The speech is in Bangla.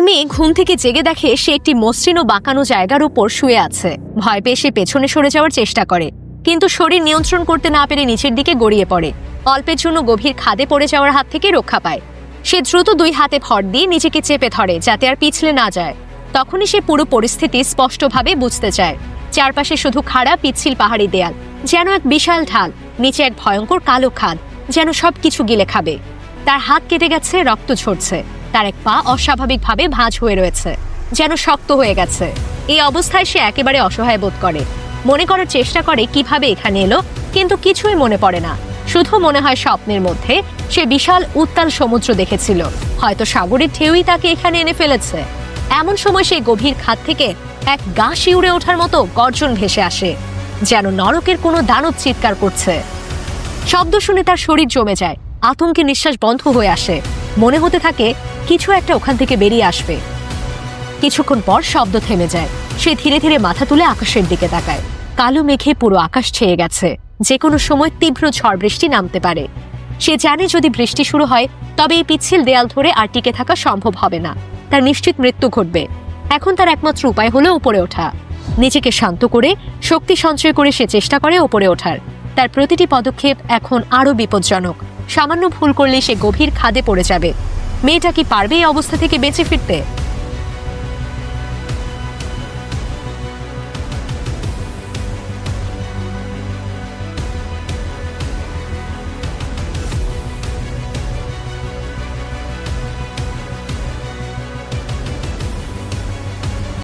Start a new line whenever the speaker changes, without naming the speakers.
মেয়ে ঘুম থেকে জেগে দেখে সে একটি মসৃণ ও বাঁকানো জায়গার উপর শুয়ে আছে। ভয় পেয়ে সে পেছনে সরে যাওয়ার চেষ্টা করে, কিন্তু শরীর নিয়ন্ত্রণ করতে না পেরে নিচের দিকে গড়িয়ে পড়ে। অল্পের জন্য গভীর খাদে পড়ে যাওয়ার হাত থেকে রক্ষা পায়। সে দ্রুত 2 হাতে ভর দিয়ে নিজেকে চেপে ধরে যাতে আর পিছলে না যায়। তখনই সে পুরো পরিস্থিতি স্পষ্টভাবে বুঝতে চায়। চারপাশে শুধু খাড়া পিচ্ছিল পাহাড়ি দেয়াল, যেন এক বিশাল ঢাল। নিচে এক ভয়ঙ্কর কালো খাদ, যেন সবকিছু গিলে খাবে। তার হাত কেটে গেছে, রক্ত ঝরছে। তার এক পা অস্বাভাবিকভাবে ভাঁজ হয়ে রয়েছে, যেন শক্ত হয়ে গেছে। এই অবস্থায় সে একেবারে অসহায় বোধ করে। মনে করার চেষ্টা করে কিভাবে এখানে এলো, কিন্তু কিছুই মনে পড়ে না। শুধু মনে হয় স্বপ্নের মধ্যে সে বিশাল উত্তাল সমুদ্র দেখেছিল। হয়তো সাগরের ঢেউই তাকে এখানে এনে ফেলেছে। এমন সময় সেই গভীর খাদ থেকে এক গা শিউরে ওঠার মতো গর্জন ভেসে আসে, যেন নরকের কোনো দানব চিৎকার করছে। শব্দ শুনে তার শরীর জমে যায়, আতঙ্কে নিঃশ্বাস বন্ধ হয়ে আসে। মনে হতে থাকে কিছু একটা ওখান থেকে বেরিয়ে আসবে। কিছুক্ষণ পর শব্দ থেমে যায়। সে ধীরে ধীরে মাথা তুলে আকাশের দিকে তাকায়। কালো মেঘে পুরো আকাশ ছেয়ে গেছে, যে কোনো সময় তীব্র ঝড় বৃষ্টি নামতে পারে। সে জানে যদি বৃষ্টি শুরু হয় তবে এই পিচ্ছিল দেয়াল ধরে আর টিকে থাকা সম্ভব হবে না। তার নিশ্চিত মৃত্যু ঘটবে। এখন তার একমাত্র উপায় হলো উপরে ওঠা। নিজেকে শান্ত করে শক্তি সঞ্চয় করে সে চেষ্টা করে উপরে ওঠার। তার প্রতিটি পদক্ষেপ এখন আরো বিপজ্জনক। সামান্য ভুল করলে সে গভীর খাদে পড়ে যাবে। মেয়েটা কি পারবে এই অবস্থা থেকে বেঁচে ফিরতে?